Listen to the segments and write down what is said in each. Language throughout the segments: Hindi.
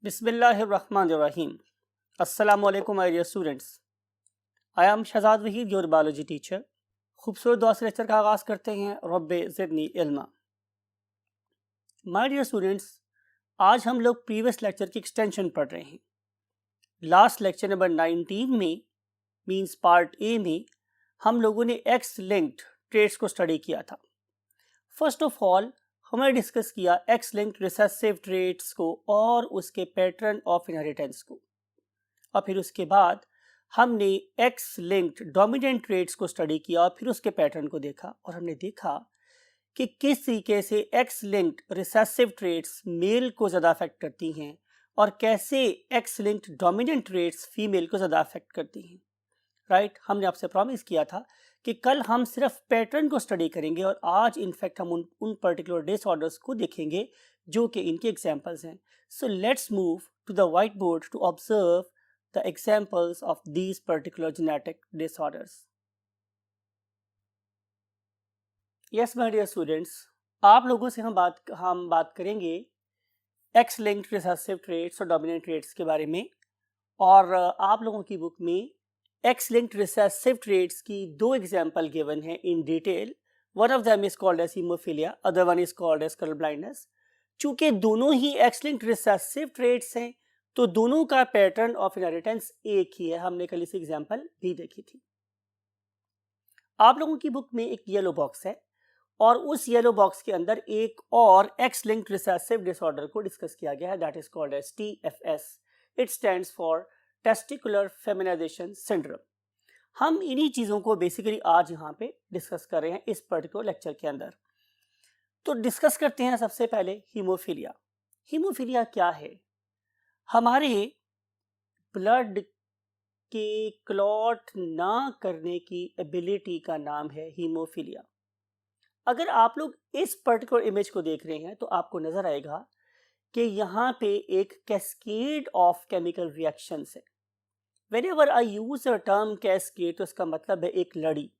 Bismillahirrahmanirrahim. Assalamu alaikum my dear students. I am Shahzad Waheed your biology teacher. खूबसूरत दुआ से लेक्चर का आगाज़ करते हैं. रब्बे ज़िदनी इल्मा. माय डियर स्टूडेंट्स, आज हम लोग प्रीवियस लेक्चर की एक्सटेंशन पढ़ रहे हैं. लास्ट लेक्चर नंबर 19 में मींस पार्ट ए में हम लोगों ने एक्स लिंक्ड ट्रेड्स को स्टडी किया था. फर्स्ट ऑफ ऑल हमने डिस्कस किया एक्स लिंक्ड रिसेसिव ट्रेट्स को और उसके पैटर्न ऑफ इनहेरिटेंस को, और फिर उसके बाद हमने एक्स लिंक्ड डोमिनेंट ट्रेट्स को स्टडी किया और फिर उसके पैटर्न को देखा. और हमने देखा कि किस तरीके से X linked recessive traits male को ज़्यादा अफेक्ट करती हैं और कैसे X linked dominant traits female को ज़्यादा अफेक्ट करती हैं. राइट, हमने आपसे प्रॉमिस किया था कि कल हम सिर्फ पैटर्न को स्टडी करेंगे और आज इनफैक्ट हम उन पर्टिकुलर डिसऑर्डर्स को देखेंगे जो कि इनके एग्जांपल्स हैं. So let's move to the white board to observe the examples of these particular genetic disorders. Yes my dear students, आप लोगों से हम बात करेंगे एक्स लिंक्ड रिसेसिव ट्रेट्स और डोमिनेंट ट्रेट्स के बारे में. और आप लोगों की बुक में एक्स लिंक्ड रिसेसिव ट्रेट्स की दो एग्जाम्पल गिवन है in detail. One of them is called as haemophilia, other one is called as colour blindness. चूंकि दोनों ही एक्स लिंक्ड रिसेसिव ट्रेट्स हैं तो दोनों का पैटर्न ऑफ इनहेरिटेंस एक ही है. हमने कल इस एग्जाम्पल भी देखी थी. आप लोगों की बुक में एक येलो बॉक्स है और उस येलो बॉक्स के अंदर एक और एक्स लिंक्ड रिसेसिव डिसऑर्डर को डिस्कस किया गया है. That is called as TFS. It stands for testicular feminisation syndrome. हम इन्हीं चीज़ों को बेसिकली आज यहाँ पे डिस्कस कर रहे हैं इस पर्टिकुलर लेक्चर के अंदर. तो डिस्कस करते हैं सबसे पहले हीमोफीलिया. हीमोफीलिया क्या है? हमारे ब्लड के क्लॉट ना करने की एबिलिटी का नाम है हीमोफीलिया. अगर आप लोग इस पर्टिकुलर इमेज को देख रहे हैं तो आपको नजर आएगा कि यहाँ पे एक कैस्केड ऑफ केमिकल रिएक्शंस है. Whenever I use the term cascade तो इसका मतलब है एक लड़ी.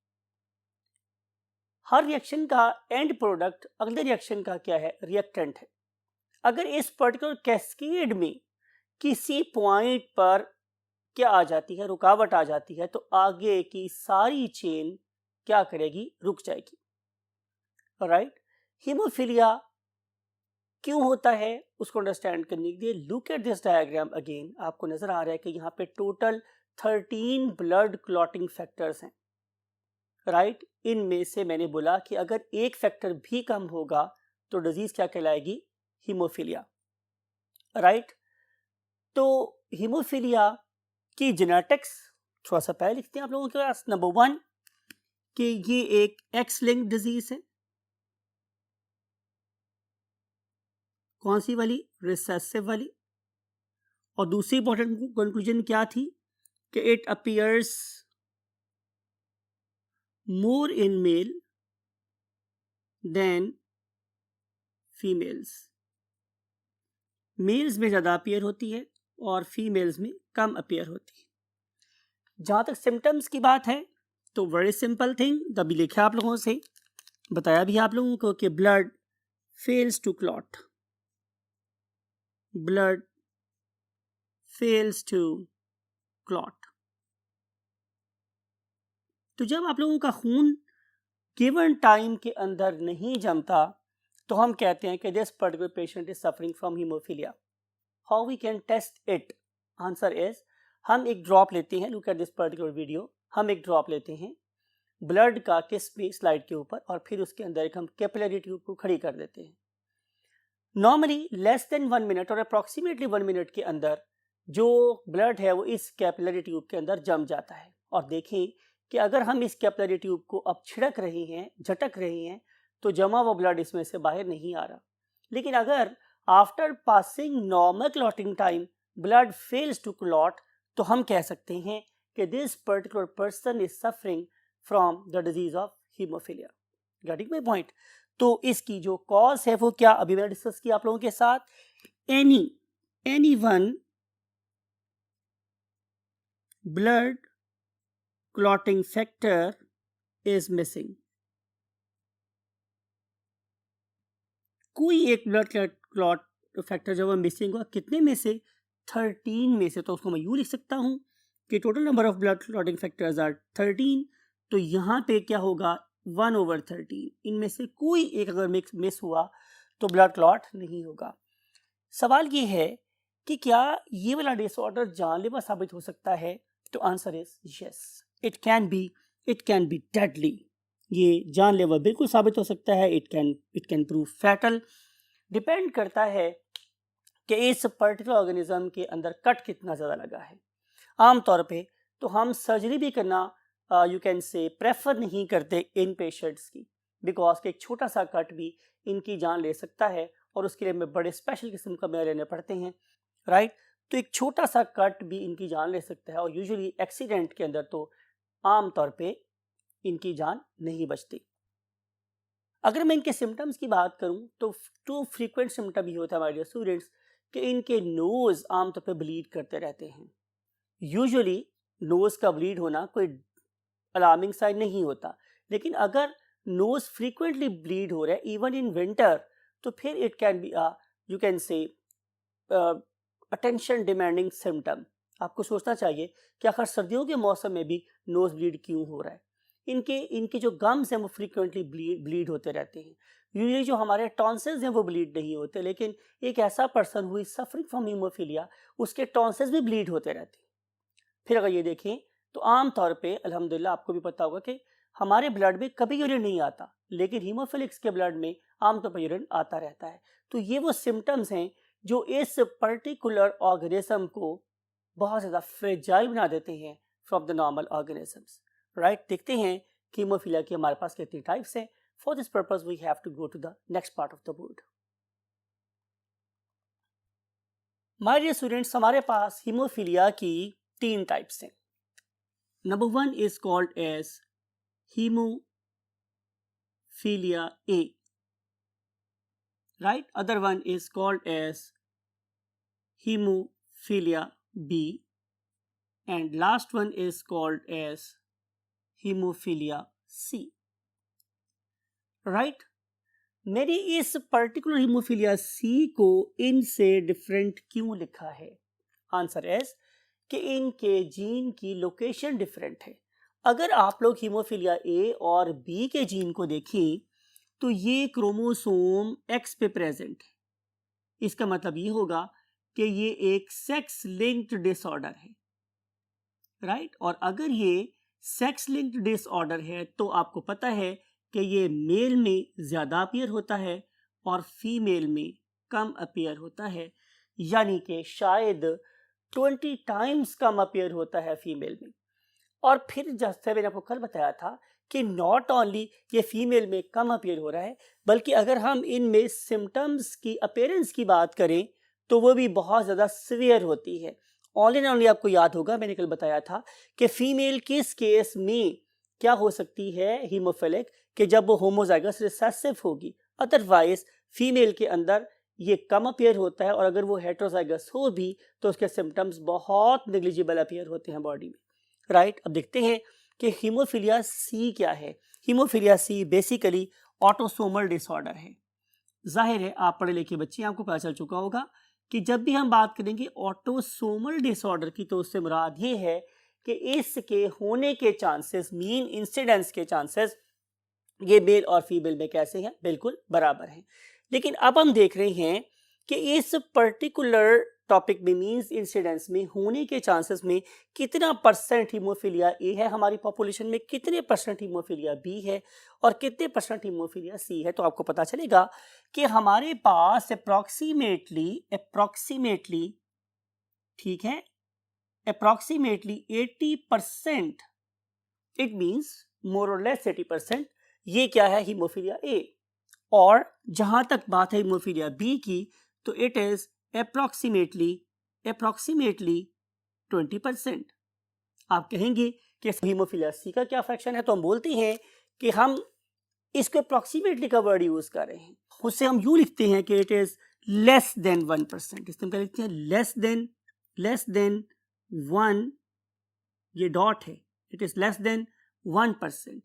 हर रिएक्शन का एंड प्रोडक्ट अगले रिएक्शन का क्या है? रिएक्टेंट है. अगर इस पर्टिकुलर कैस्केड में किसी पॉइंट पर क्या आ जाती है? रुकावट आ जाती है, तो आगे की सारी चेन क्या करेगी? रुक जाएगी. राइट. हीमोफीलिया क्यों होता है उसको अंडरस्टैंड करने के लिए look at this diagram again. आपको नजर आ रहा है कि यहाँ पे टोटल 13 ब्लड क्लॉटिंग फैक्टर्स हैं. राइट. इनमें से मैंने बोला कि अगर एक फैक्टर भी कम होगा तो डिजीज क्या कहलाएगी? हीमोफीलिया. राइट. तो हीमोफीलिया की जेनेटिक्स थोड़ा सा पहले लिखते हैं आप लोगों के पास. नंबर 1 कि ये एक एक्स लिंक्ड डिजीज है. कौन सी वाली? रिसेसिव वाली. और दूसरी इंपॉर्टेंट कंक्लूजन क्या थी? कि it appears more in male than females. Males में ज़्यादा अपीयर होती है और फीमेल्स में कम अपीयर होती है. जहाँ तक सिम्टम्स की बात है तो वेरी सिंपल थिंग, तभी लिखा आप लोगों से, बताया भी आप लोगों को कि blood fails to clot. Blood fails to clot. तो जब आप लोगों का खून गिवन टाइम के अंदर नहीं जमता तो हम कहते हैं कि this particular patient is suffering from haemophilia. How we can test it? Answer is, हम एक ड्रॉप लेते हैं. Look at this particular video. हम एक ड्रॉप लेते हैं ब्लड का किस पे? स्लाइड के ऊपर, और फिर उसके अंदर एक हम कैपिलरी ट्यूब को खड़ी कर देते हैं. नॉर्मली लेस देन 1 मिनट और अप्रॉक्सीमेटली 1 मिनट के अंदर जो ब्लड है वो इस कैपिलरी ट्यूब के अंदर जम जाता है. और देखें कि अगर हम इस कैपिलरी ट्यूब को अब छिड़क रहे हैं, झटक रहे हैं, तो जमा हुआ ब्लड इसमें से बाहर नहीं आ रहा. लेकिन अगर after passing normal clotting time blood fails to clot तो हम कह सकते हैं कि this particular person is suffering from the disease of haemophilia. Getting my point? तो इसकी जो कॉज है वो क्या? अभी मैंने डिस्कस किया आप लोगों के साथ. Any one blood clotting factor is missing. कोई एक ब्लड क्लॉट फैक्टर जब मिसिंग हुआ, कितने में से? 13 में से। तो उसको मैं यूँ लिख सकता हूँ कि total number of blood clotting factors are 13। तो यहाँ पे क्या होगा? 1/13। इनमें से कोई एक अगर मिस हुआ तो ब्लड क्लॉट नहीं होगा। सवाल ये है कि क्या ये वाला डिसऑर्डर जानलेवा साबित हो सकता है? तो answer is yes, it can be deadly. ये जानलेवा बिल्कुल साबित हो सकता है। It can prove fatal. Depend करता है कि इस पर्टिकुलर ऑर्गेनिज्म के अंदर कट कितना ज़्यादा लगा है। आमतौर पे तो हम सर्जरी भी करना यू कैन से प्रेफर नहीं करते इन पेशेंट्स की, बिकॉज के एक छोटा सा कट भी इनकी जान ले सकता है और उसके लिए हमें बड़े स्पेशल किस्म का मेयर लेने पड़ते हैं, राइट। तो एक छोटा सा कट भी इनकी जान ले सकता है और यूजुअली एक्सीडेंट के अंदर तो आमतौर पे इनकी जान नहीं बचती। अगर मैं इनके सिम्टम्स की बात करूं तो 2 फ्रीक्वेंट सिम्टम ही होता है माय डियर स्टूडेंट्स कि इनके नोज आमतौर पे ब्लीड करते रहते हैं। यूजुअली नोज का ब्लीड होना कोई अलार्मिंग साइन नहीं होता, लेकिन अगर नोज फ्रीक्वेंटली ब्लीड हो रहा है इवन इन विंटर, तो फिर it can be you can say attention demanding symptom. आपको सोचना चाहिए कि आखिर सर्दियों के मौसम में भी नोज ब्लीड क्यों हो रहा है। इनके जो गम्स हैं वो फ्रीक्वेंटली ब्लीड होते रहते हैं। यूजुअली जो हमारे टॉन्सिल्स हैं वो ब्लीड नहीं होते, लेकिन एक ऐसा पर्सन हुई सफरिंग फ्रॉम हीमोफीलिया, उसके टॉन्सिल्स भी ब्लीड होते रहते हैं। फिर अगर ये देखें तो आमतौर पे अल्हम्दुलिल्लाह आपको भी पता होगा कि हमारे ब्लड में कभी यूरिन नहीं आता, लेकिन हीमोफिलिक्स के ब्लड में आमतौर पर यूरिन आता रहता है। तो ये वो सिम्टम्स हैं जो इस पर्टिकुलर ऑर्गेनिज्म को बहुत ज़्यादा फ्रेजाइल बना देते हैं from the normal organisms, right. देखते हैं कि हीमोफीलिया की हमारे पास कितनी टाइप्स हैं। For this purpose we have to go to the next part of the board. My dear students, हमारे पास हीमोफीलिया की 3 टाइप्स हैं। Number 1 is called as hemophilia A, right? Other one is called as hemophilia B, and last one is called as hemophilia C, right? मेरी इस पर्टिकुलर हीमोफीलिया सी को इनसे डिफरेंट क्यों लिखा है? आंसर इज कि इनके जीन की लोकेशन डिफरेंट है। अगर आप लोग हीमोफीलिया ए और बी के जीन को देखें तो ये क्रोमोसोम एक्स पे प्रेजेंट है। इसका मतलब ये होगा कि ये एक सेक्स लिंक्ड डिसऑर्डर है, राइट। और अगर ये सेक्स लिंक्ड डिसऑर्डर है तो आपको पता है कि ये मेल में ज़्यादा अपीयर होता है और फीमेल में कम अपीयर होता है, यानी कि शायद 20 टाइम्स कम अपीयर होता है फीमेल में। और फिर जैसे मैंने आपको कल बताया था कि नॉट ओनली ये फीमेल में कम अपीयर हो रहा है, बल्कि अगर हम इनमें सिम्टम्स की अपीयरेंस की बात करें तो वो भी बहुत ज़्यादा सीवियर होती है। ऑल इन ऑनली आपको याद होगा मैंने कल बताया था कि फीमेल किस केस में क्या हो सकती है हीमोफिलिक, कि जब वो होमोजाइगस रिसेसिव होगी। अदरवाइज फीमेल के अंदर ये कम अपीयर होता है और अगर वो हेटेरोजाइगस हो भी तो उसके सिम्टम्स बहुत नेग्लिजिबल अपीयर होते हैं बॉडी में, राइट। अब देखते हैं कि हीमोफीलिया सी क्या है। Haemophilia see basically autosomal disorder है। जाहिर है आप पढ़े लिखे बच्चे, आपको पता चल चुका होगा कि जब भी हम बात करेंगे ऑटोसोमल डिसऑर्डर की तो उससे मुराद ये है कि इसके होने के चांसेस, मीन इंसिडेंस के चांसेस ये मेल और फीमेल में कैसे हैं? बिल्कुल बराबर हैं। लेकिन अब हम देख रहे हैं कि इस पर्टिकुलर टॉपिक में मींस इंसिडेंस में होने के चांसेस में कितना परसेंट हीमोफीलिया ए है हमारी पॉपुलेशन में, कितने परसेंट हीमोफीलिया बी है और कितने परसेंट हीमोफीलिया सी है। तो आपको पता चलेगा कि हमारे पास अप्रोक्सीमेटली ठीक है, अप्रोक्सीमेटली 80%, इट मींस मोर और लेस 80%, ये क्या है? Haemophilia A. और जहां तक बात है हीमोफीलिया बी की तो इट इज अप्रोक्सीमेटली 20%। आप कहेंगे कि हीमोफीलिया सी का क्या फ्रैक्शन है? तो हम बोलते हैं कि हम इसको अप्रोक्सीमेटली का वर्ड यूज कर रहे हैं। उससे हम यूं लिखते हैं कि इट इज लेस देन 1%। इसमें क्या लिखते हैं? लेस देन 1, ये डॉट है, इट इज लेस देन 1%।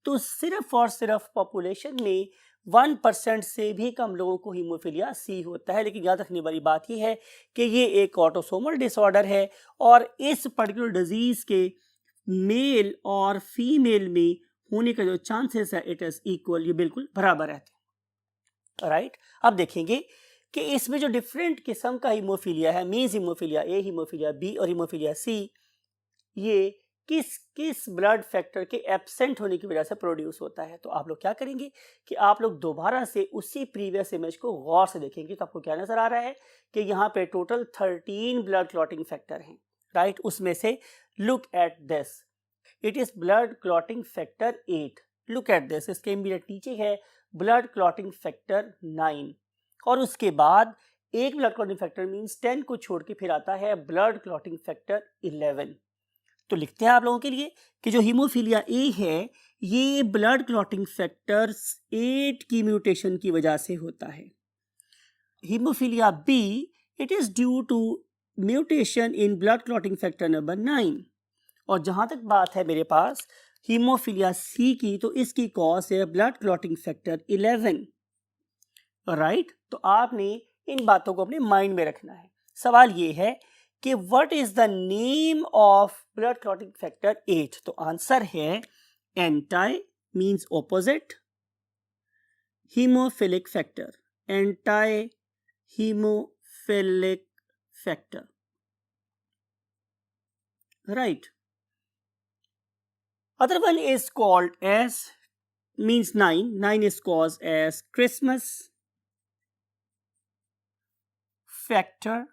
तो सिर्फ और सिर्फ पॉपुलेशन में 1% से भी कम लोगों को हीमोफीलिया सी होता है। लेकिन याद रखने वाली बात यह है कि ये एक ऑटोसोमल डिसऑर्डर है और इस पर्टिकुलर डिजीज के मेल और फीमेल में होने का जो चांसेस है इट इज इक्वल, ये बिल्कुल बराबर रहते हैं। राइट, अब देखेंगे कि इसमें जो डिफरेंट किस्म का हीमोफीलिया है, means haemophilia A, haemophilia B और हीमोफीलिया सी, ये किस किस ब्लड फैक्टर के एब्सेंट होने की वजह से प्रोड्यूस होता है। तो आप लोग क्या करेंगे कि आप लोग दोबारा से उसी प्रीवियस इमेज को गौर से देखेंगे तो आपको क्या नजर आ रहा है कि यहाँ पे टोटल 13 ब्लड क्लॉटिंग फैक्टर हैं। राइट, उसमें से look at this, it is blood clotting factor 8। Look at this, इसके इमीडिएट नीचे है ब्लड क्लॉटिंग फैक्टर 9 और उसके बाद एक ब्लड क्लॉटिंग फैक्टर मींस 10 को छोड़ के फिर आता है ब्लड क्लॉटिंग फैक्टर 11। तो लिखते हैं आप लोगों के लिए कि जो हीमोफीलिया ए है ये ब्लड क्लॉटिंग फैक्टर 8 की म्यूटेशन की वजह से होता है। Haemophilia B, it is due to mutation in blood clotting factor number 9। और जहां तक बात है मेरे पास हीमोफीलिया सी की, तो इसकी कॉज है ब्लड क्लॉटिंग फैक्टर 11। राइट, तो आपने इन बातों को अपने माइंड में रखना है। सवाल ये है कि what is the name of blood clotting factor 8? तो आंसर है anti means opposite, haemophilic factor, anti haemophilic factor. Right, other one is called as means 9 is caused as Christmas factor,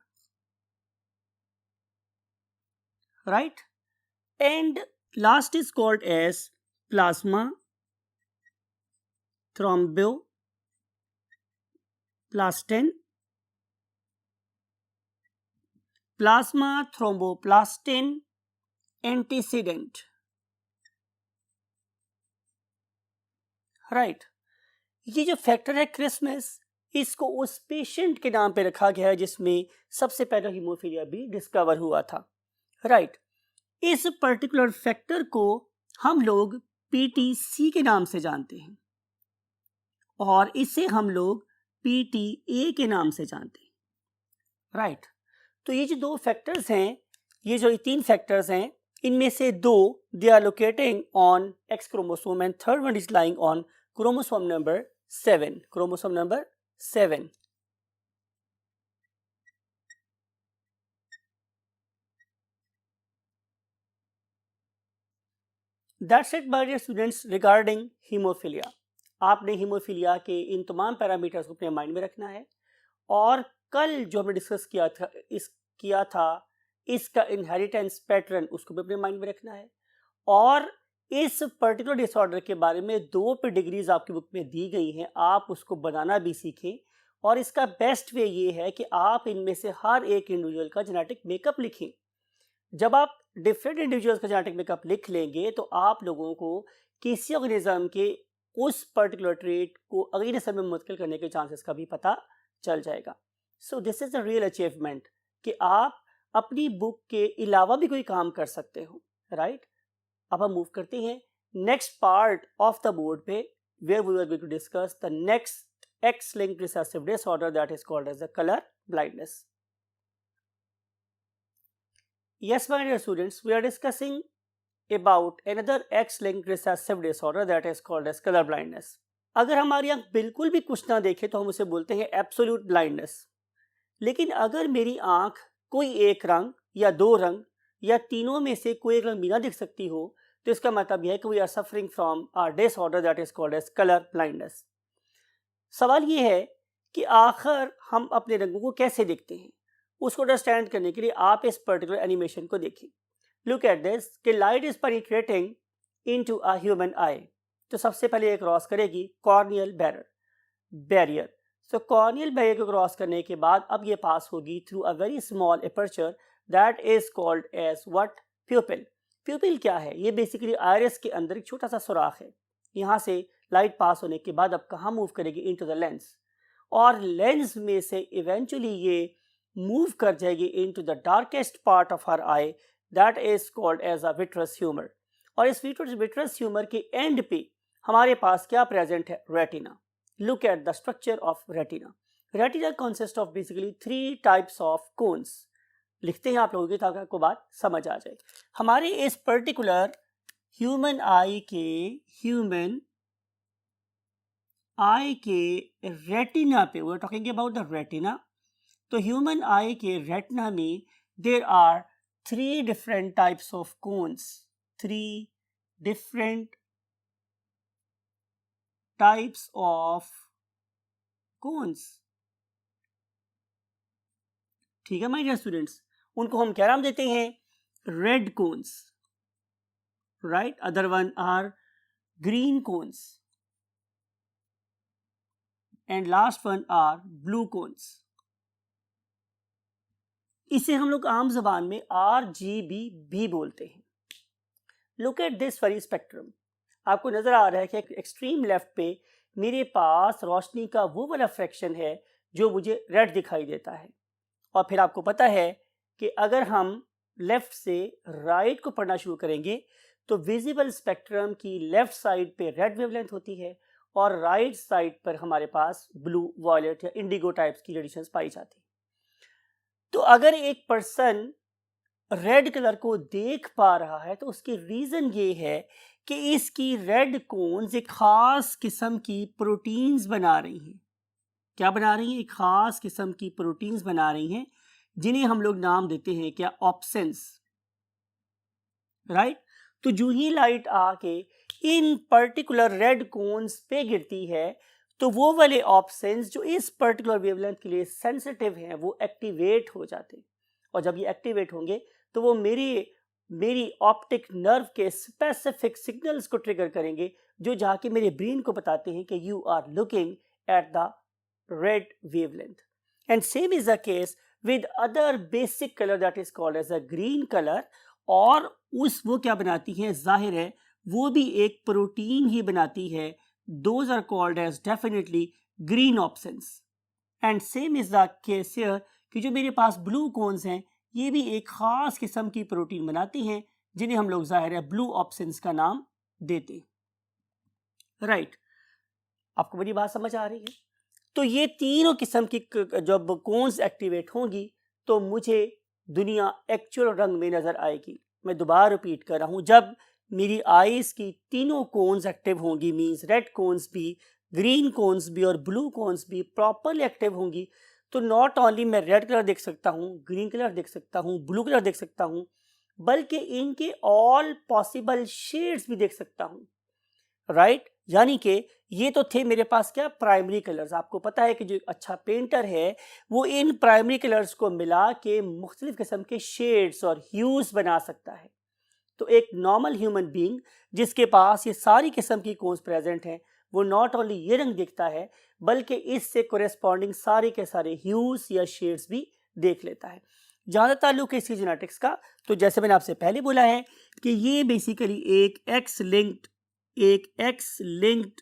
right, and last is called as plasma thromboplastin, plasma thromboplastin antecedent। Right, ये जो फैक्टर है क्रिसमस, इसको उस पेशेंट के नाम पे रखा गया है जिसमें सबसे पहले हीमोफीलिया बी डिस्कवर हुआ था। राइट, इस पर्टिकुलर फैक्टर को हम लोग पीटीसी के नाम से जानते हैं और इसे हम लोग पीटीए के नाम से जानते हैं। राइट, तो ये जो दो फैक्टर्स हैं, ये जो 3 फैक्टर्स हैं, इनमें से 2 they are locating on X chromosome and third one is lying on chromosome number 7। Chromosome number 7। That's it my dear students regarding haemophilia. आपने हीमोफीलिया के इन तमाम पैरामीटर्स को अपने माइंड में रखना है और कल जो हमने डिस्कस किया था इसका इनहेरिटेंस पैटर्न, उसको भी अपने माइंड में रखना है। और इस पर्टिकुलर डिसऑर्डर के बारे में 2 पेडिग्रीज आपकी बुक में दी गई हैं, आप उसको बनाना भी सीखें। और इसका बेस्ट वे ये है कि आप इनमें से हर एक इंडिविजुअल का जेनेटिक मेकअप लिखें। जब आप डिफरेंट इंडिविजुअल्स का जेनेटिक मेकअप लिख लेंगे तो आप लोगों को किसी ऑर्गेनिज्म के उस पर्टिकुलर ट्रेट को अगली नस्ल में मुंतकिल करने के चांसेस का भी पता चल जाएगा। So this is a real achievement कि आप अपनी बुक के अलावा भी कोई काम कर सकते हो। राइट, अब हम मूव करते हैं next part of the board पे, where we are going to discuss the next X-linked recessive disorder that is called as the color blindness. Yes, my dear students, we are discussing about another X-linked recessive disorder that is called as color blindness. अगर हमारी आंख बिल्कुल भी कुछ ना देखे तो हम उसे बोलते हैं एब्सोल्यूट ब्लाइंडनेस। लेकिन अगर मेरी आंख कोई एक रंग या 2 रंग या तीनों में से कोई एक रंग भी ना दिख सकती हो तो इसका मतलब यह है कि we are suffering from a disorder that is called as colour blindness. सवाल ये है कि आखिर हम अपने रंगों को कैसे देखते हैं, उसको अंडरस्टैंड करने के लिए आप इस पर्टिकुलर एनिमेशन को देखिए। लुक एट दिस कि light is penetrating into a human eye. तो सबसे पहले ये क्रॉस करेगी corneal barrier. So corneal barrier को क्रॉस करने के बाद अब ये पास होगी through a very small aperture that is called as what, pupil. Pupil क्या है? ये बेसिकली आयरिस के अंदर एक छोटा सा सुराख है। यहाँ से लाइट पास होने के बाद अब कहाँ मूव करेगी? इनटू द लेंस, और लेंस में से इवेंचुअली ये मूव कर जाएगी into the darkest part of her eye that is called as a vitreous humour. और इस विट्रस ह्यूमर के एंड पे हमारे पास क्या प्रेजेंट है? Retina. look at the structure of retina. Retina consists of basically 3 types of cones. लिखते हैं आप लोगों की ताकि आपको बात समझ आ जाए. हमारे इस पर्टिकुलर ह्यूमन आई के रेटिना पे, we are talking about the retina. तो ह्यूमन आई के रेटिना में there are 3 different types of cones. 3 different types of cones. ठीक है माय डियर स्टूडेंट्स, उनको हम क्या नाम देते हैं? Red cones, right. Other one are green cones and last one are blue cones. इसे हम लोग आम जबान में RGB भी बोलते हैं. लुक एट दिस फरी स्पेक्ट्रम. आपको नजर आ रहा है कि एक्सट्रीम लेफ्ट पे मेरे पास रोशनी का वो वाला फ्रैक्शन है जो मुझे रेड दिखाई देता है. और फिर आपको पता है कि अगर हम लेफ्ट से राइट को पढ़ना शुरू करेंगे तो विजिबल स्पेक्ट्रम की लेफ्ट साइड पे रेड वेवलेंथ होती है और राइट साइड पर हमारे पास ब्लू, वॉयलेट या इंडिगो टाइप्स की रेडिएशंस पाई जाती है. तो अगर एक पर्सन रेड कलर को देख पा रहा है तो उसकी रीजन ये है कि इसकी रेड कोन्स एक खास किस्म की प्रोटीन्स बना रही हैं. क्या बना रही हैं? एक खास किस्म की प्रोटीन्स बना रही हैं जिन्हें हम लोग नाम देते हैं क्या? ऑप्सेंस, राइट. तो जो ही लाइट आके इन पर्टिकुलर रेड कोन्स पे गिरती है तो वो वाले ऑप्सेंस जो इस पर्टिकुलर वेवलेंथ के लिए सेंसिटिव हैं वो एक्टिवेट हो जाते हैं. और जब ये एक्टिवेट होंगे तो वो मेरी ऑप्टिक नर्व के स्पेसिफिक सिग्नल्स को ट्रिगर करेंगे जो जाके मेरे ब्रेन को बताते हैं कि you are looking at the red wavelength. And same is the case with other basic color that is called as a green color. और वो क्या बनाती है? जाहिर है वो भी एक प्रोटीन ही बनाती है. Those are called as definitely green opsins. And same is the case here कि जो मेरे पास ब्लू कोन्स हैं ये भी एक खास किस्म की प्रोटीन बनाती हैं जिन्हें हम लोग जाहिर है ब्लू ऑप्सिन्स का नाम देते हैं, राइट. आपको मेरी बात समझ आ रही है? तो ये तीनों किस्म की जब कोन्स एक्टिवेट होंगी तो मुझे दुनिया एक्चुअल रंग में नजर आएगी. मैं दोबारा रिपीट कर रहा हूँ, जब मेरी आईज की तीनों कोन्स एक्टिव होंगी, मींस रेड कोन्स भी, ग्रीन कोन्स भी और ब्लू कोन्स भी प्रॉपरली एक्टिव होंगी, तो नॉट ओनली मैं रेड कलर देख सकता हूँ, ग्रीन कलर देख सकता हूँ, ब्लू कलर देख सकता हूँ, बल्कि इनके ऑल पॉसिबल शेड्स भी देख सकता हूँ, राइट. यानी कि ये तो थे मेरे पास क्या? Primary colours. आपको पता है कि जो अच्छा पेंटर है वो इन प्राइमरी कलर्स को मिला के मुख्तलिफ किस्म के शेड्स और ह्यूज बना सकता है. तो एक नॉर्मल ह्यूमन बीइंग जिसके पास ये सारी किस्म की कोन्स प्रेजेंट हैं वो नॉट ओनली ये रंग दिखता है बल्कि इससे कोरेस्पॉन्डिंग सारे के सारे ह्यूज या शेड्स भी देख लेता है. जहाँ ताल्लुक है इसकी जेनेटिक्स का, तो जैसे मैंने आपसे पहले बोला है कि ये बेसिकली एक x linked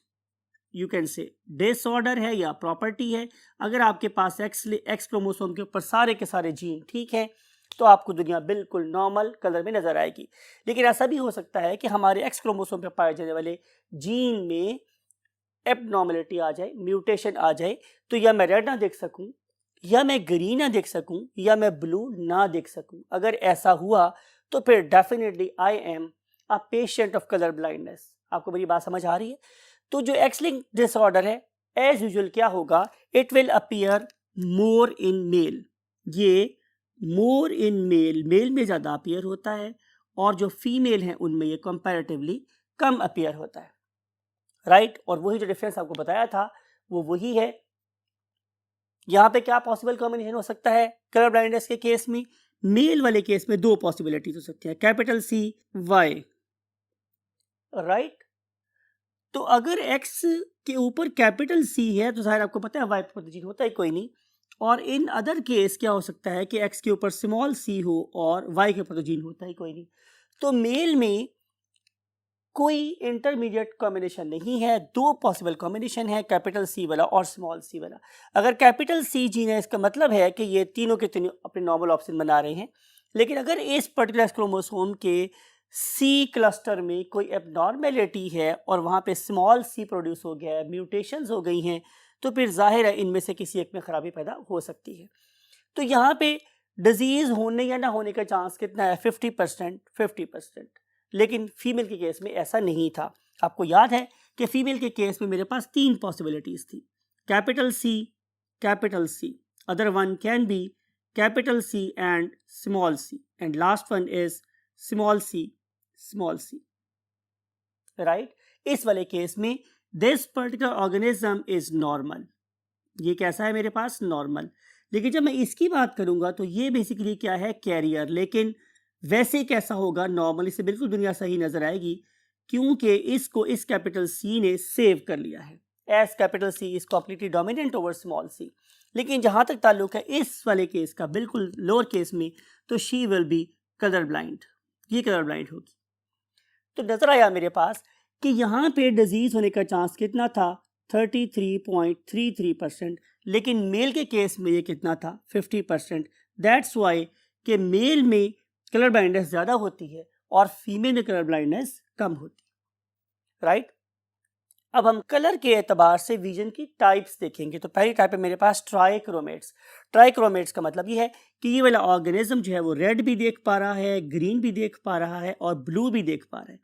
you can say disorder है या प्रॉपर्टी है. अगर आपके पास एक्स क्रोमोसोम के ऊपर सारे के सारे जीन ठीक हैं तो आपको दुनिया बिल्कुल नॉर्मल कलर में नजर आएगी. लेकिन ऐसा भी हो सकता है कि हमारे एक्स क्रोमोसोम पे पाए जाने वाले जीन में एबनॉर्मलिटी आ जाए, म्यूटेशन आ जाए, तो या मैं रेड ना देख सकूं, या मैं ग्रीन ना देख सकूं, या मैं ब्लू ना देख सकूं. अगर ऐसा हुआ तो फिर definitely I am a patient of colour blindness. आपको मेरी बात समझ आ रही है? तो जो एक्स लिंक्ड डिसऑर्डर है एज यूजुअल क्या होगा? It will appear more in male. ये मोर इन मेल में ज़्यादा अपीयर होता है और जो फीमेल हैं उनमें ये कंपैरेटिवली कम अपीयर होता है, राइट. और वही जो डिफरेंस आपको बताया था वो वही है. यहाँ पे क्या पॉसिबल कॉम्बिनेशन हो सकता है कलर ब्लाइंडनेस के केस में? मेल वाले केस में 2 पॉसिबिलिटीज हो सकती है, कैपिटल C Y, राइट. तो अगर एक्स के ऊपर कैपिटल C है तो जाहिर आपको पता है वाई प्रोटीन होता है कोई नहीं. और इन अदर केस क्या हो सकता है कि एक्स के ऊपर स्मॉल c हो और वाई के ऊपर जीन होता है कोई नहीं. तो मेल में कोई इंटरमीडिएट कॉम्बिनेशन नहीं है, 2 पॉसिबल कॉम्बिनेशन है, कैपिटल C वाला और स्मॉल c वाला. अगर कैपिटल C जीन है इसका मतलब है कि ये तीनों के तीनों अपने नॉर्मल ऑप्शन बना रहे हैं. लेकिन अगर इस पर्टिकुलर क्रोमोसोम के सी क्लस्टर में कोई एबनॉर्मेलिटी है और वहाँ पे स्मॉल सी प्रोड्यूस हो गया है, म्यूटेशंस हो गई हैं, तो फिर जाहिर है इनमें से किसी एक में खराबी पैदा हो सकती है। तो यहाँ पे डिजीज़ होने या ना होने का चांस कितना है? 50%, 50%। लेकिन फीमेल के केस में ऐसा नहीं था। आपको याद है कि फीमेल के केस में मेरे पास 3 पॉसिबिलिटीज़ थी, capital C, other one can be capital C and and last one is small C, right. इस वाले केस में this particular organism is normal. ये कैसा है मेरे पास? नॉर्मल। लेकिन जब मैं इसकी बात करूंगा तो ये बेसिकली क्या है? कैरियर। लेकिन वैसे कैसा होगा? नॉर्मल। इससे बिल्कुल दुनिया सही नजर आएगी क्योंकि इसको इस कैपिटल सी ने सेव कर लिया है, as capital C is completely dominant over small C. लेकिन जहां तक ताल्लुक है इस वाले केस का, बिल्कुल लोअर केस में, तो she will be colour blind. ये कलर ब्लाइंड होगी। तो नजर आया मेरे पास कि यहाँ पे डिजीज होने का चांस कितना था? 33.33%। लेकिन मेल के केस में ये कितना था? 50%। दैट्स वाई कि मेल में कलर ब्लाइंडनेस ज़्यादा होती है और फीमेल में कलर ब्लाइंडनेस कम होती है, राइट। अब हम कलर के एतबार से विजन की टाइप्स देखेंगे। तो पहली टाइप है मेरे पास ट्राइक्रोमेट्स। ट्राइक्रोमेट्स का मतलब ये है कि ये वाला ऑर्गेनिज्म जो है वो रेड भी देख पा रहा है, ग्रीन भी देख पा रहा है और ब्लू भी देख पा रहा है।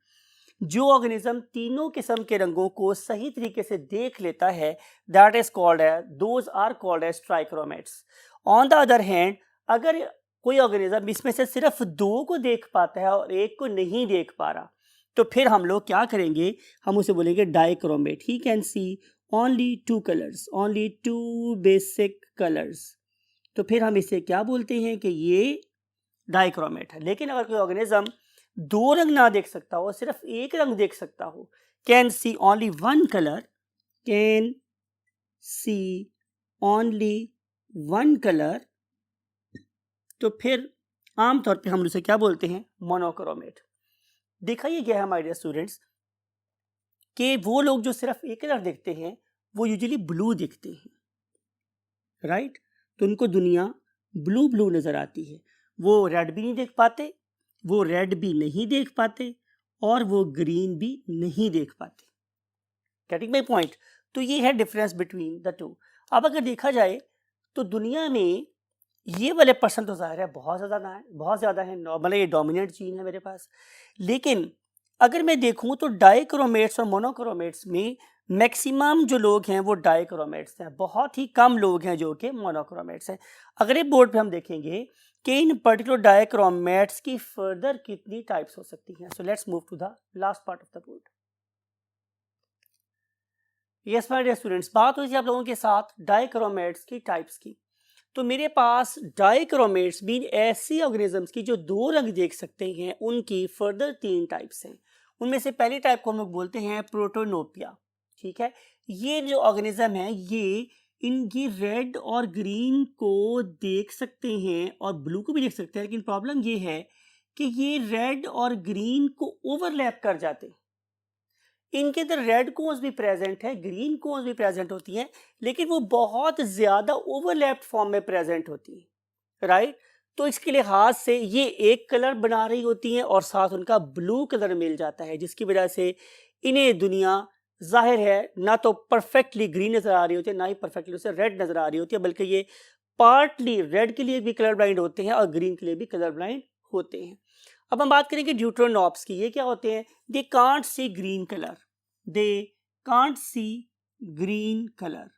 जो ऑर्गेनिज्म तीनों किस्म के रंगों को सही तरीके से देख लेता है, दैट इज कॉल्ड है, those are called as trichromats. On the other hand, अगर कोई ऑर्गेनिज्म इसमें से सिर्फ 2 को देख पाता है और 1 को नहीं देख पा रहा, तो फिर हम लोग क्या करेंगे? हम उसे बोलेंगे dichromate. He can see only 2 colours, only 2 basic colours. तो फिर हम इसे क्या बोलते हैं कि ये डाइक्रोमेट है। लेकिन अगर कोई ऑर्गेनिज्म 2 रंग ना देख सकता हो, सिर्फ 1 रंग देख सकता हो, can see only 1 colour, can see only 1 colour, तो फिर आमतौर पे हम उसे क्या बोलते हैं? मोनोक्रोमेट। देखा ये गया है माय डियर स्टूडेंट्स कि वो लोग जो सिर्फ 1 कलर देखते हैं वो यूजुअली ब्लू दिखते हैं, राइट। तो उनको दुनिया ब्लू ब्लू नजर आती है। वो रेड भी नहीं देख पाते, वो रेड भी नहीं देख पाते और वो ग्रीन भी नहीं देख पाते। Getting my point? तो ये है डिफरेंस बिटवीन द टू। अब अगर देखा जाए तो दुनिया में ये वाले पर्सन तो जाहिर है बहुत ज़्यादा है, नॉर्मल है, ये डोमिनेंट जीन है मेरे पास। लेकिन अगर मैं देखूं तो डाइक्रोमेट्स और मोनोक्रोमेट्स में मैक्सिमम जो लोग हैं वो डाइक्रोमेट्स हैं, बहुत ही कम लोग हैं जो कि मोनोक्रोमेट्स हैं। अगले बोर्ड पे हम देखेंगे कि इन पर्टिकुलर डाइक्रोमेट्स की फर्दर कितनी टाइप्स हो सकती हैं। So let's move to the last part of the board. Yes my dear students, बात हुई थी आप लोगों के साथ डाइक्रोमेट्स की टाइप्स की। तो मेरे पास डाइक्रोमेट्स मीन ऐसी ऑर्गेनिजम्स की जो 2 रंग देख सकते हैं, उनकी फर्दर 3 टाइप्स हैं। उनमें से पहली टाइप को हम लोग बोलते हैं प्रोटोनोपिया, ठीक है। ये जो ऑर्गेनिज्म है ये इनकी रेड और ग्रीन को देख सकते हैं और ब्लू को भी देख सकते हैं, लेकिन प्रॉब्लम ये है कि ये रेड और ग्रीन को ओवरलैप कर जाते हैं। इनके अंदर रेड कोन्स भी प्रेजेंट है, ग्रीन कोन्स भी प्रेजेंट होती हैं, लेकिन वो बहुत ज्यादा ओवरलैप्ड फॉर्म में प्रेजेंट होती है, राइट। तो इसके लिहाज से ये एक कलर बना रही होती हैं और साथ उनका ब्लू कलर मिल जाता है, जिसकी वजह से इन्हें दुनिया जाहिर है ना तो परफेक्टली ग्रीन नजर आ रही होती है, ना ही परफेक्टली उसे रेड नजर आ रही होती है, बल्कि ये पार्टली रेड के लिए भी कलर ब्लाइंड होते हैं और ग्रीन के लिए भी कलर ब्लाइंड होते हैं। अब हम बात करेंगे ड्यूटेरोनॉप्स की। ये क्या होते हैं? They can't C green colour, they can't C green colour.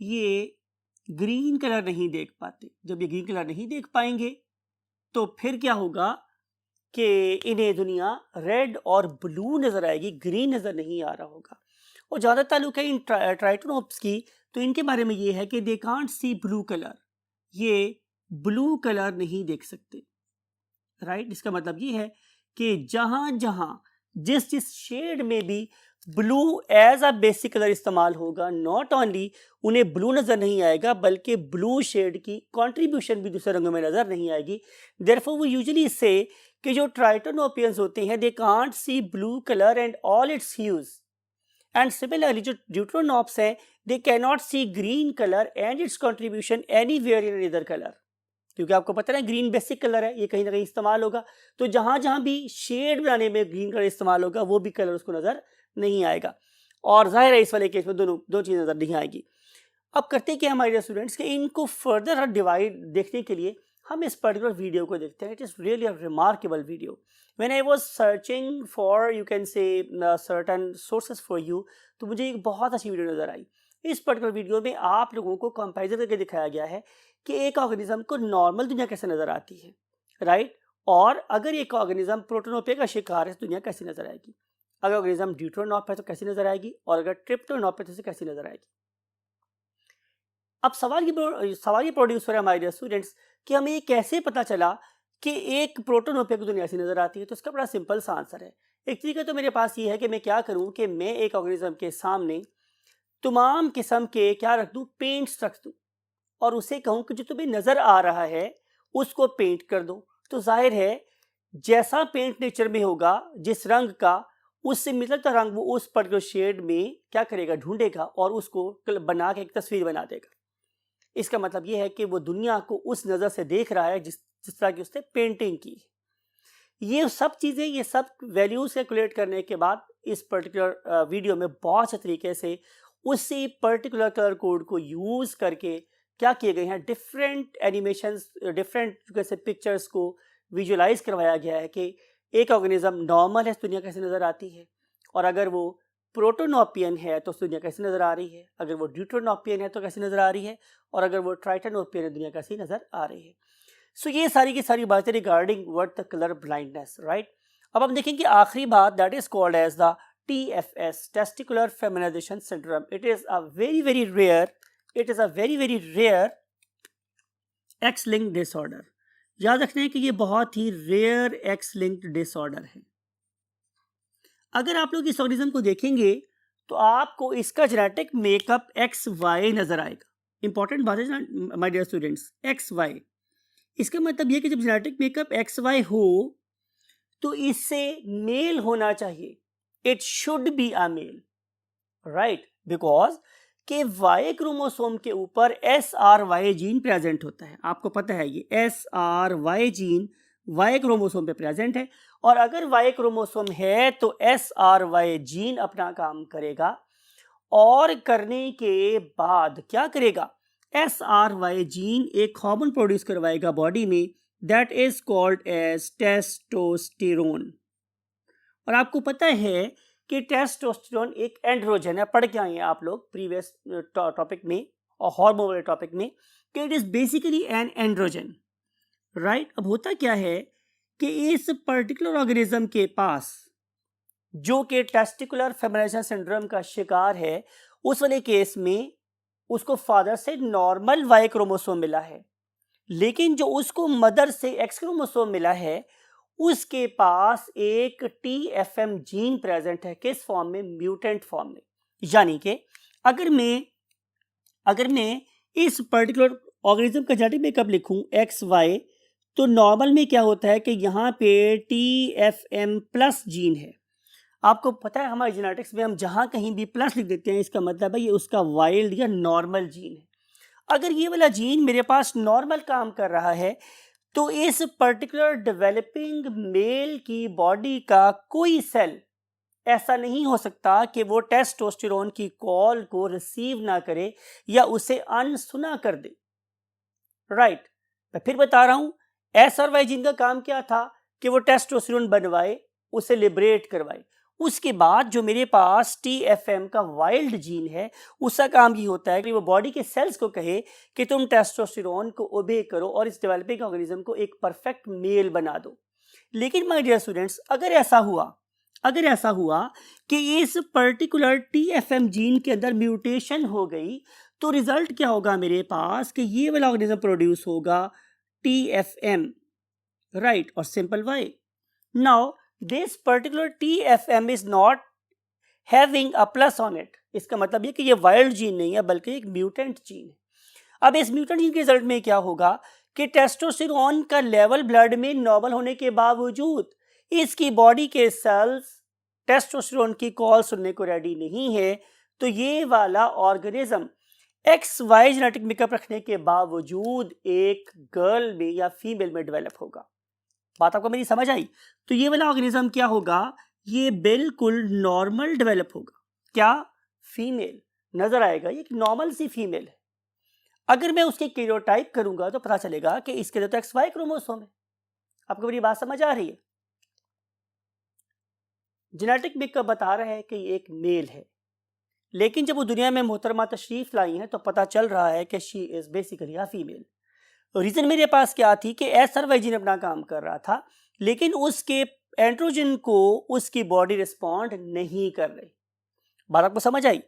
ये ग्रीन कलर नहीं देख पाते। जब ये ग्रीन कलर नहीं देख पाएंगे तो फिर क्या होगा कि इन्हें दुनिया रेड और ब्लू नजर आएगी, ग्रीन नजर नहीं आ रहा होगा। और ज़्यादा ताल्लुक है इन ट्राइटोनॉप्स की, तो इनके बारे में ये है कि दे कांट सी ब्लू कलर, ये ब्लू कलर नहीं देख सकते, राइट। इसका मतलब ये है कि जहां जहां जिस जिस शेड में भी blue as a basic colour इस्तेमाल होगा, नॉट ओनली उन्हें ब्लू नजर नहीं आएगा बल्कि ब्लू शेड की कंट्रीब्यूशन भी दूसरे रंगों में नजर नहीं आएगी। देयरफॉर वो यूजुअली से कि जो ट्राइटोनोपियंस होते हैं they can't see blue colour and all its hues, and similarly जो ड्यूटेरोनॉप्स हैं they can not see green colour and its contribution anywhere in another colour. क्योंकि आपको पता है ना ग्रीन बेसिक कलर है, ये कहीं ना कहीं इस्तेमाल होगा। तो जहाँ जहाँ भी शेड बनाने में ग्रीन कलर इस्तेमाल होगा वो भी कलर उसको नज़र नहीं आएगा। और जाहिर है इस वाले केस में दो चीज़ें नज़र नहीं आएगी। अब करते क्या हमारे स्टूडेंट्स कि इनको फर्दर डिवाइड देखने के लिए हम इस पर्टिकुलर वीडियो को देखते हैं। It is really a remarkable video. When I was searching for you can say certain sources for you, तो मुझे एक बहुत अच्छी वीडियो नज़र आई। इस पर्टिकुलर वीडियो में आप लोगों को कंपैरिजन करके दिखाया गया है कि एक ऑर्गेनिज्म को नॉर्मल दुनिया कैसे नज़र आती है, राइट। और अगर एक ऑर्गेनिज्म प्रोटोनोपिया का शिकार है तो दुनिया कैसी नज़र आएगी, अगर ऑर्गेनिज्म ड्यूटेरोनॉप है तो कैसी नज़र आएगी, और अगर ट्रिप्टोनॉप है तो कैसी नज़र आएगी। अब सवाल ये प्रोड्यूस हो रहा है हमारे स्टूडेंट्स कि हमें ये कैसे पता चला कि एक प्रोटोनोपिया की दुनिया ऐसी नज़र आती है। तो इसका बड़ा सिंपल सा आंसर है। एक तरीका तो मेरे पास ये है कि मैं क्या करूँ कि मैं एक ऑर्गेनिज्म के सामने तमाम किस्म के क्या रख दूँ, पेंट्स रख दूँ, और उसे कहूँ कि जो तुम्हें नज़र आ रहा है उसको पेंट कर दो। तो जाहिर है जैसा पेंट नेचर में होगा, जिस रंग का, उससे मिलता रंग वो उस पर्टिकुलर शेड में क्या करेगा, ढूंढेगा और उसको बना के एक तस्वीर बना देगा। इसका मतलब ये है कि वो दुनिया को उस नज़र से देख रहा है जिस तरह की उसने पेंटिंग की। ये सब चीज़ें, ये सब वैल्यूज कैलकुलेट करने के बाद इस पर्टिकुलर वीडियो में बहुत से तरीके से उसी पर्टिकुलर कलर कोड को यूज़ करके क्या किए गए हैं, डिफरेंट एनिमेशंस, डिफरेंट जैसे पिक्चर्स को विजुअलाइज करवाया गया है कि एक ऑर्गेनिज्म नॉर्मल है, दुनिया कैसे नज़र आती है, और अगर वो प्रोटोनोपियन है तो दुनिया कैसी नज़र आ रही है, अगर वो ड्यूटेरोनोपियन है तो कैसी नज़र आ रही है, और अगर वो ट्राइटेनोपियन है दुनिया कैसी नज़र आ रही है। सो ये सारी की सारी बातें regarding what the colour blindness, right. अब हम देखेंगे आखिरी बात, that is called as the TFS, testicular feminisation syndrome. It is a very rare X linked disorder. याद रखना है कि ये बहुत ही रेयर एक्स लिंक्ड डिसऑर्डर है। अगर आप लोग इस ऑर्गेनिज्म को देखेंगे तो आपको इसका जेनेटिक मेकअप XY नजर आएगा। इंपॉर्टेंट बात है माय डियर स्टूडेंट्स, XY। इसका मतलब यह कि जब जेनेटिक मेकअप XY हो तो इससे मेल होना चाहिए, it should be a male, right, because के Y क्रोमोसोम के ऊपर SRY जीन प्रेजेंट होता है। आपको पता है ये SRY जीन Y क्रोमोसोम पे प्रेजेंट है, और अगर Y क्रोमोसोम है तो SRY जीन अपना काम करेगा, और करने के बाद क्या करेगा, SRY जीन एक हार्मोन प्रोड्यूस करवाएगा बॉडी में, that is called as testosterone. और आपको पता है कि टेस्टोस्टेरोन एक एंड्रोजन है, पढ़ के आए हैं आप लोग प्रीवियस टॉपिक में और हार्मोन वाले टॉपिक में, कि it is basically an androgen, right. अब होता क्या है कि इस पर्टिकुलर ऑर्गेनिज्म के पास जो कि टेस्टिकुलर फेमिनाइजेशन सिंड्रोम का शिकार है, उस वाले केस में उसको फादर से नॉर्मल Y क्रोमोसोम मिला है, लेकिन जो उसको मदर से X क्रोमोसोम मिला है उसके पास एक TFM जीन प्रेजेंट है। किस फॉर्म में, म्यूटेंट फॉर्म में। यानी कि अगर मैं इस पर्टिकुलर ऑर्गेनिज्म का जेनेटिक मेकअप लिखूं XY, तो नॉर्मल में क्या होता है कि यहाँ पे TFM प्लस जीन है। आपको पता है हमारे जेनेटिक्स में हम जहाँ कहीं भी प्लस लिख देते हैं, इसका मतलब है ये उसका वाइल्ड या नॉर्मल जीन है। अगर ये वाला जीन मेरे पास नॉर्मल काम कर रहा है तो इस पर्टिकुलर डेवलपिंग मेल की बॉडी का कोई सेल ऐसा नहीं हो सकता कि वो टेस्टोस्टेरोन की कॉल को रिसीव ना करे या उसे अनसुना कर दे, राइट। मैं फिर बता रहा हूं, SRY जीन का काम क्या था कि वो टेस्टोस्टेरोन बनवाए, उसे लिबरेट करवाए। उसके बाद जो मेरे पास TFM का वाइल्ड जीन है, उसका काम ये होता है कि वो बॉडी के सेल्स को कहे कि तुम टेस्टोस्टेरोन को ओबे करो और इस डेवलपिंग ऑर्गेनिज्म को एक परफेक्ट मेल बना दो। लेकिन माय डियर स्टूडेंट्स, अगर ऐसा हुआ कि इस पर्टिकुलर TFM जीन के अंदर म्यूटेशन हो गई, तो रिजल्ट क्या होगा मेरे पास कि ये वाला ऑर्गेनिज्म प्रोड्यूस होगा TFM, राइट, और simple Y। Now this particular TFM is not having a plus on it। इसका मतलब ये कि ये वाइल्ड जीन नहीं है बल्कि एक म्यूटेंट जीन है। अब इस म्यूटेंट जीन के रिजल्ट में क्या होगा कि टेस्टोस्टेरोन का लेवल ब्लड में नॉर्मल होने के बावजूद इसकी बॉडी के सेल्स टेस्टोस्टेरोन की कॉल सुनने को रेडी नहीं है, तो ये वाला organism X Y genetic makeup रखने के बावजूद एक गर्ल में या फीमेल में डेवलप होगा। बात आपको मेरी समझ आई? तो ये वाला ऑर्गेनिज्म क्या होगा, ये बिल्कुल नॉर्मल डेवलप होगा। क्या? फीमेल नजर आएगा, ये नॉर्मल सी फीमेल है। अगर मैं उसके कैरियोटाइप करूंगा तो पता चलेगा कि इसके लिए तो एक्स वाई क्रोमोसोम है। आपको मेरी बात समझ आ रही है? जेनेटिक मेकअप बता रहा है कि ये एक मेल है, लेकिन जब वो दुनिया में मोहतरमा तशरीफ लाई हैं तो पता चल रहा है कि she is basically a female. Reason मेरे पास क्या थी कि एसआरवाईजीन अपना काम कर रहा था, लेकिन उसके एंड्रोजन को उसकी बॉडी रिस्पॉन्ड नहीं कर रही। बात आपको समझ आई?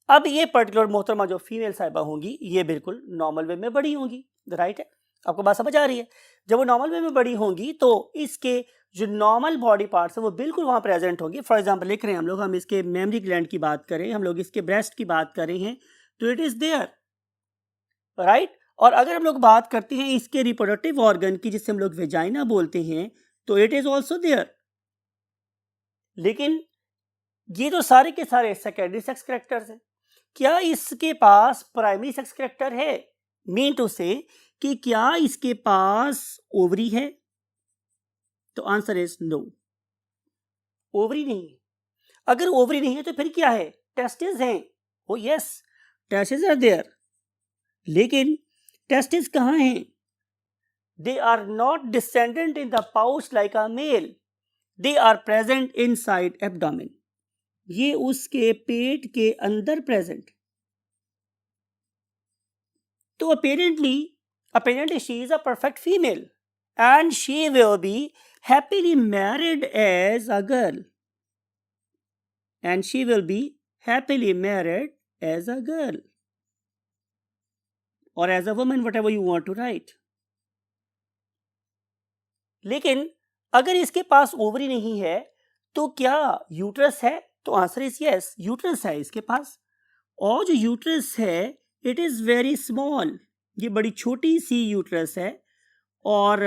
अब ये पर्टिकुलर मोहतरमा जो फीमेल साहिबा होंगी ये बिल्कुल नॉर्मल वे में बड़ी होंगी, राइट है? आपको बात समझ आ रही है? जब वो नॉर्मल वे में बड़ी होंगी तो इसके जो नॉर्मल बॉडी पार्ट्स है वो बिल्कुल वहाँ प्रेजेंट होंगी। फॉर एग्जांपल लिख रहे हैं हम लोग, हम इसके मेमरी ग्लैंड की बात करें, हम लोग इसके ब्रेस्ट की बात कर रहे हैं, तो इट इज देयर, राइट? और अगर हम लोग बात करते हैं इसके रिप्रोडक्टिव ऑर्गन की जिसे हम लोग वेजाइना बोलते हैं, तो इट इज ऑल्सो देयर। लेकिन ये तो सारे के सारे सेकेंडरी सेक्स कैरेक्टर्स हैं। क्या इसके पास प्राइमरी सेक्स कैरेक्टर है? मीन टू से कि क्या इसके पास ओवरी है? तो आंसर इज नो, ओवरी नहीं है। अगर ओवरी नहीं है तो फिर क्या है? टेस्टिस हैं। Oh yes, testis are there, लेकिन टेस्टिस कहाँ हैं? They are not descendant in the pouch like a male, they are present inside abdomen. ये उसके पेट के अंदर प्रेजेंट। तो apparently she is a perfect female and she will be happily married as a girl, and she will be happily married as a girl or as a woman, whatever you want to write. लेकिन अगर इसके पास ओवरी नहीं है तो क्या यूट्रस है? तो आंसर इज यस, यूट्रस है इसके पास। और जो यूट्रस है इट इज वेरी स्मॉल, ये बड़ी छोटी सी यूट्रस है, और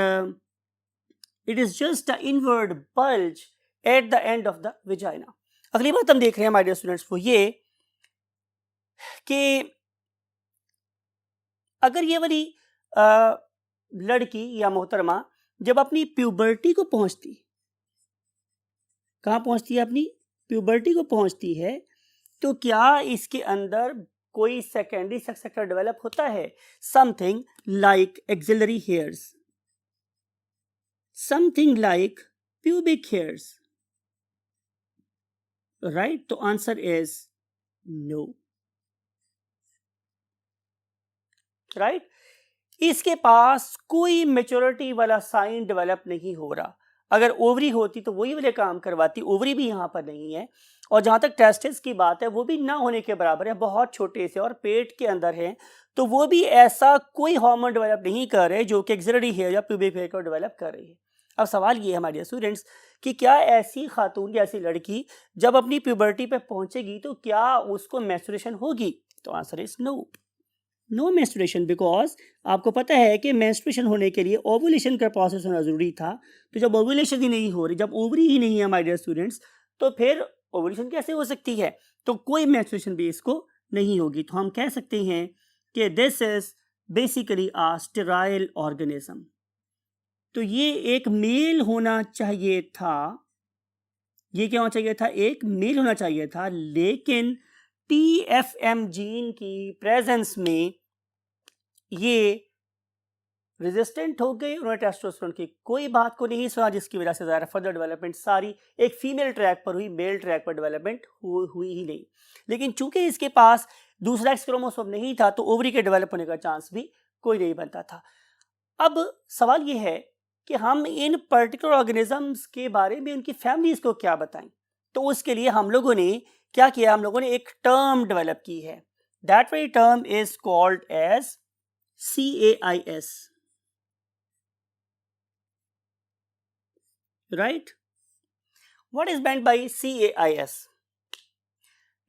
it is just a inward bulge at the end of the vagina. अगली बात हम देख रहे हैं माय डियर स्टूडेंट्स वो ये कि अगर ये वाली लड़की या मोहतरमा जब अपनी प्यूबर्टी को पहुंचती, कहाँ पहुंचती है? अपनी प्यूबर्टी को पहुंचती है, तो क्या इसके अंदर कोई सेकेंडरी सेक्स कैरेक्टर डेवलप होता है? Something like axillary hairs, something like pubic hairs, right? तो आंसर इज नो, राइट? इसके पास कोई मेच्योरिटी वाला साइन डेवलप नहीं हो रहा। अगर ओवरी होती तो वही वाले काम करवाती, ओवरी भी यहाँ पर नहीं है, और जहाँ तक टेस्टिस की बात है वो भी ना होने के बराबर है, बहुत छोटे से, और पेट के अंदर है, तो वो भी ऐसा कोई हार्मोन डेवलप नहीं कर रहे जो कि एक्सिलरी हेयर या प्यूबिक हेयर को डेवलप कर रही है। अब सवाल ये है हमारे स्टूडेंट्स कि क्या ऐसी खातून या ऐसी लड़की जब अपनी प्यूबर्टी पे पहुंचेगी तो क्या उसको मेंस्ट्रुएशन होगी? तो answer is no, no menstruation, because आपको पता है कि मेंस्ट्रुएशन होने के लिए ओवुलेशन का प्रोसेस होना जरूरी था। तो जब ओवुलेशन ही नहीं हो रही, जब ओवरी ही नहीं है माय डियर स्टूडेंट्स, तो फिर ओवुलेशन कैसे हो सकती है? तो कोई मेंस्ट्रुएशन भी इसको नहीं होगी। तो हम कह सकते हैं कि this is basically a sterile organism. तो ये एक मेल होना चाहिए था, ये क्या होना चाहिए था? एक मेल होना चाहिए था, लेकिन TFM जीन की प्रेजेंस में ये रेजिस्टेंट हो गई, उन्होंने टेस्टोस्टेरोन की कोई बात को नहीं सुना, जिसकी वजह से ज़्यादा फर्दर डेवलपमेंट सारी एक फीमेल ट्रैक पर हुई, मेल ट्रैक पर डेवलपमेंट हुई ही नहीं। लेकिन चूंकि इसके पास दूसरा एक्स क्रोमोसोम नहीं था तो ओवरी के डेवलप होने का चांस भी कोई नहीं बनता था। अब सवाल ये है कि हम इन पर्टिकुलर ऑर्गेनिजम्स के बारे में उनकी फैमिलीज को क्या बताएं। तो उसके लिए हम लोगों ने क्या किया? हम लोगों ने एक टर्म डेवलप की है, that very term is called as CAIS, right? What is meant by CAIS?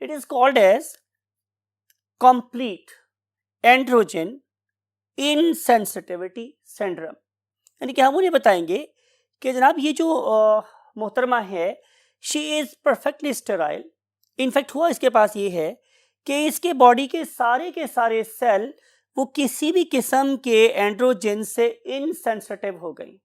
It is called as complete androgen insensitivity syndrome। यानी कि हम उन्हें बताएंगे कि जनाब ये जो मोहतरमा है she is perfectly sterile. In fact हुआ इसके पास ये है कि इसके बॉडी के सारे सेल वो किसी भी किस्म के एंड्रोजन से इनसेंसिटिव हो गई।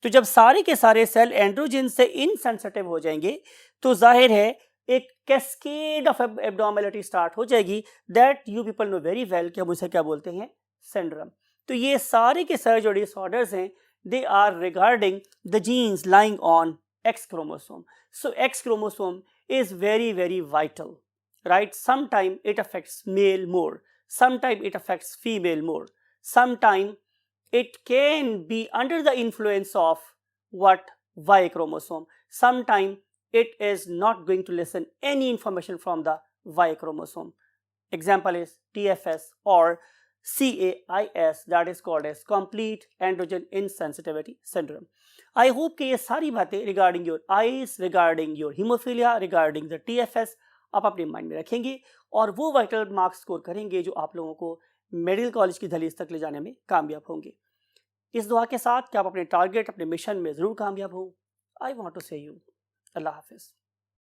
तो जब सारे के सारे सेल एंड्रोजन से इनसेंसिटिव हो जाएंगे तो जाहिर है एक कैस्केड ऑफ एब्नॉर्मेलिटी स्टार्ट हो जाएगी, that you people know very well कि हम उसे क्या बोलते हैं, सिंड्रोम। तो ये सारे के सारे जो डिसऑर्डर्स हैं they are regarding the genes lying on X chromosome. So X chromosome is very very vital, right? Sometime it affects male more, sometime it affects female more, sometime it can be under the influence of what, Y chromosome, sometime it is not going to listen any information from the Y chromosome. Example is TFS or CAIS, that is called as complete androgen insensitivity syndrome. I hope कि ये सारी बातें regarding your eyes, regarding your hemophilia, regarding the TFS आप अपने माइंड में रखेंगे और वो वाइटल मार्क्स स्कोर करेंगे जो आप लोगों को मेडिकल कॉलेज की दहलीज तक ले जाने में कामयाब होंगे। इस दुआ के साथ कि आप अपने टारगेट, अपने मिशन में ज़रूर कामयाब हों। आई वॉन्ट टू से यू अल्लाह हाफिज़।